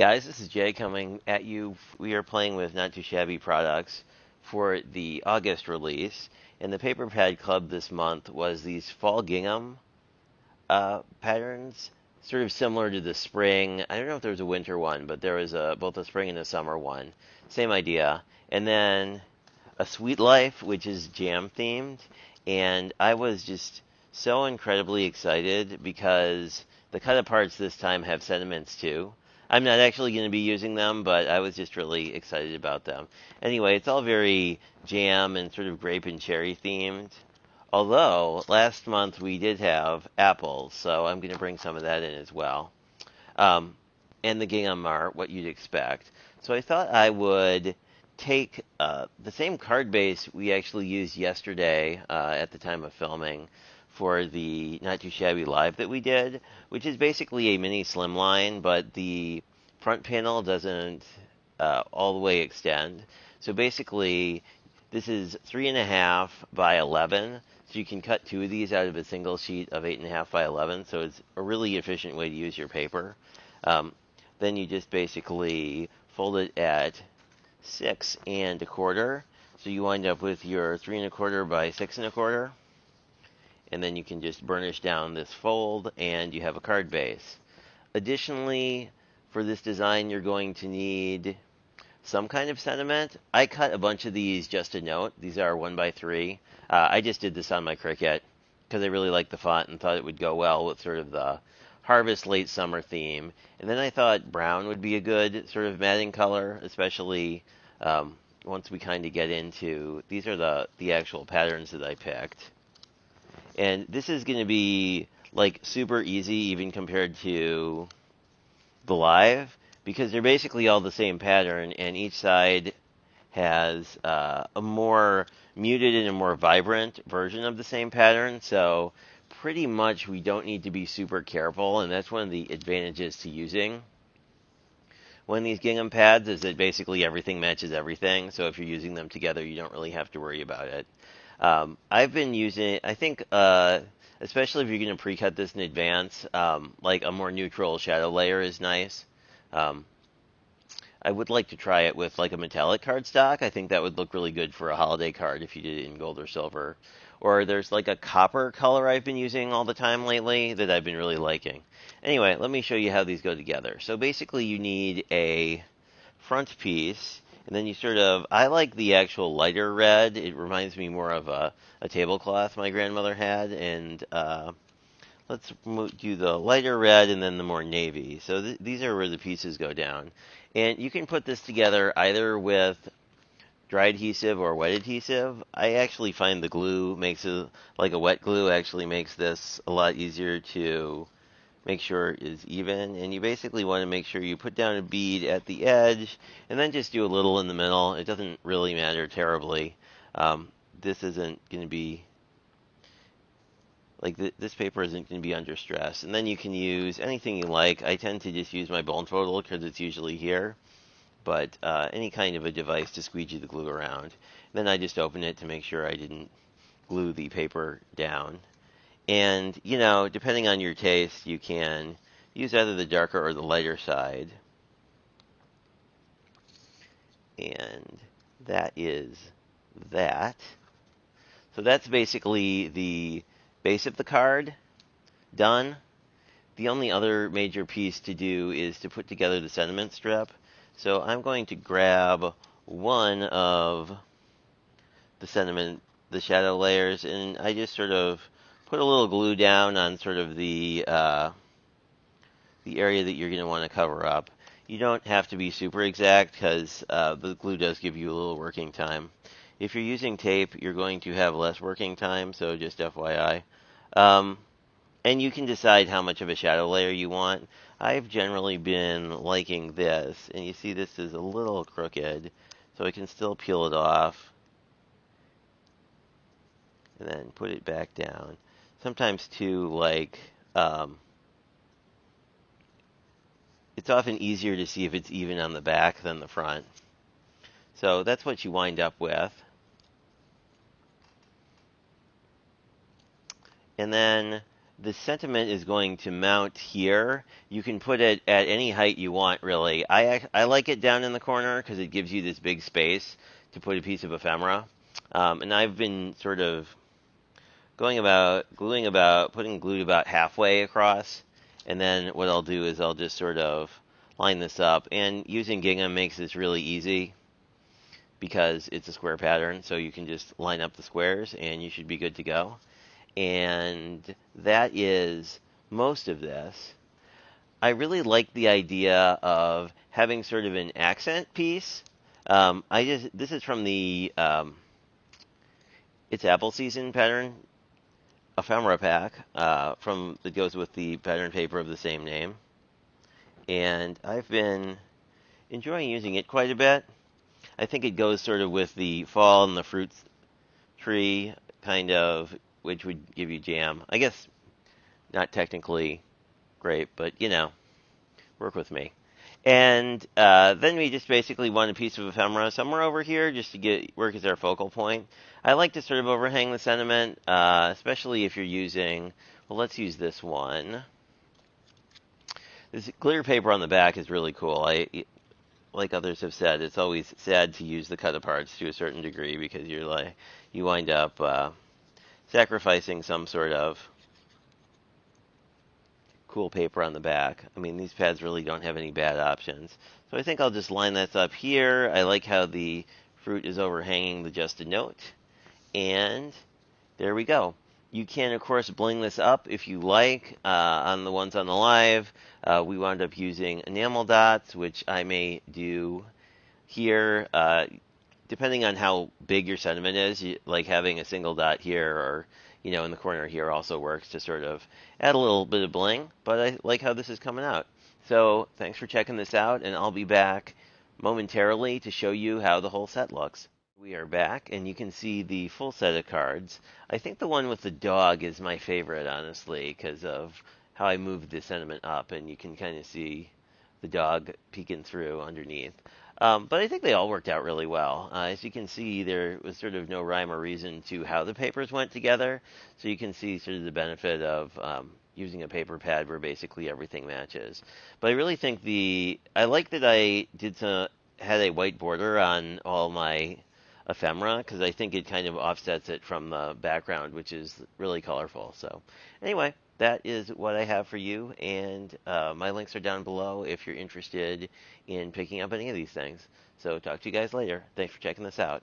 guys, this is Jay coming at you. We are playing with Not Too Shabby products for the August release, and the Paper Pad Club this month was these fall gingham patterns, sort of similar to the spring. I don't know if there was a winter one, but there was both a spring and a summer one. Same idea. And then a Sweet Life, which is jam themed, and I was just so incredibly excited because the cut aparts this time have sentiments too. I'm not actually going to be using them, but I was just really excited about them. Anyway, it's all very jam and sort of grape and cherry themed. Although last month we did have apples, so I'm going to bring some of that in as well. Um, and the gingham are what you'd expect. So I thought I would take the same card base we actually used yesterday at the time of filming for the Not Too Shabby Live that we did, which is basically a mini slimline, but the front panel doesn't all the way extend. So basically, this is 3.5 by 11, so you can cut two of these out of a single sheet of 8.5 by 11, so it's a really efficient way to use your paper. Then you just basically fold it at 6.25, so you wind up with your 3.25 by 6.25, and then you can just burnish down this fold, and you have a card base. Additionally, for this design, you're going to need some kind of sentiment. I cut a bunch of these just a note. These are 1x3. I just did this on my Cricut because I really liked the font and thought it would go well with sort of the harvest late summer theme. And then I thought brown would be a good sort of matting color, especially once we kind of get into, these are the actual patterns that I picked. And this is going to be like super easy even compared to the live, because they're basically all the same pattern, and each side has a more muted and a more vibrant version of the same pattern. So pretty much we don't need to be super careful, and that's one of the advantages to using one of these gingham pads, is that basically everything matches everything. So if you're using them together, you don't really have to worry about it. I've been using, I think, especially if you're going to pre-cut this in advance, like a more neutral shadow layer is nice. I would like to try it with like a metallic cardstock. I think that would look really good for a holiday card if you did it in gold or silver. Or there's like a copper color I've been using all the time lately that I've been really liking. Anyway, let me show you how these go together. So basically you need a front piece, and then you sort of, I like the actual lighter red. It reminds me more of a tablecloth my grandmother had, and let's do the lighter red and then the more navy. So these are where the pieces go down. And you can put this together either with dry adhesive or wet adhesive. I actually find the glue makes it, like a wet glue actually makes this a lot easier to make sure it is even. And you basically want to make sure you put down a bead at the edge and then just do a little in the middle. It doesn't really matter terribly. This isn't going to be, like this paper isn't going to be under stress. And then you can use anything you like. I tend to just use my bone folder because it's usually here. But any kind of a device to squeegee the glue around. Then I just open it to make sure I didn't glue the paper down. And, you know, depending on your taste, you can use either the darker or the lighter side. And that is that. So that's basically the base of the card done. The only other major piece to do is to put together the sentiment strip. So I'm going to grab one of the sentiment, the shadow layers, and I just sort of put a little glue down on sort of the area that you're going to want to cover up. You don't have to be super exact because the glue does give you a little working time. If you're using tape, you're going to have less working time, so just FYI. And you can decide how much of a shadow layer you want. I've generally been liking this, and you see this is a little crooked, so I can still peel it off and then put it back down. Sometimes too, like, it's often easier to see if it's even on the back than the front. So that's what you wind up with. And then the sentiment is going to mount here. You can put it at any height you want, really. I like it down in the corner because it gives you this big space to put a piece of ephemera. And I've been sort of putting glue about halfway across, and then what I'll do is I'll just sort of line this up. And using gingham makes this really easy because it's a square pattern, so you can just line up the squares and you should be good to go. And that is most of this. I really like the idea of having sort of an accent piece. This is from the It's Apple Season pattern ephemera pack from that goes with the pattern paper of the same name, and I've been enjoying using it quite a bit. I think it goes sort of with the fall and the fruit tree kind of, which would give you jam. I guess not technically great, but work with me. And then we just basically want a piece of ephemera somewhere over here just to work as our focal point. I like to sort of overhang the sentiment, especially if you're using, well, let's use this one. This glitter paper on the back is really cool. Like others have said, it's always sad to use the cut-aparts to a certain degree because you wind up sacrificing some sort of cool paper on the back. I mean, these pads really don't have any bad options. So I think I'll just line this up here. I like how the fruit is overhanging the just a note. And there we go. You can, of course, bling this up if you like. On the ones on the live, we wound up using enamel dots, which I may do here. Depending on how big your sentiment is, like having a single dot here or in the corner here also works to sort of add a little bit of bling, but I like how this is coming out. So thanks for checking this out, and I'll be back momentarily to show you how the whole set looks. We are back, and you can see the full set of cards. I think the one with the dog is my favorite, honestly, because of how I moved the sentiment up, and you can kind of see the dog peeking through underneath. But I think they all worked out really well. As you can see, there was sort of no rhyme or reason to how the papers went together, so you can see sort of the benefit of using a paper pad where basically everything matches. But I really think I like that I had a white border on all my ephemera because I think it kind of offsets it from the background, which is really colorful. So anyway, that is what I have for you, and my links are down below if you're interested in picking up any of these things. So talk to you guys later. Thanks for checking this out.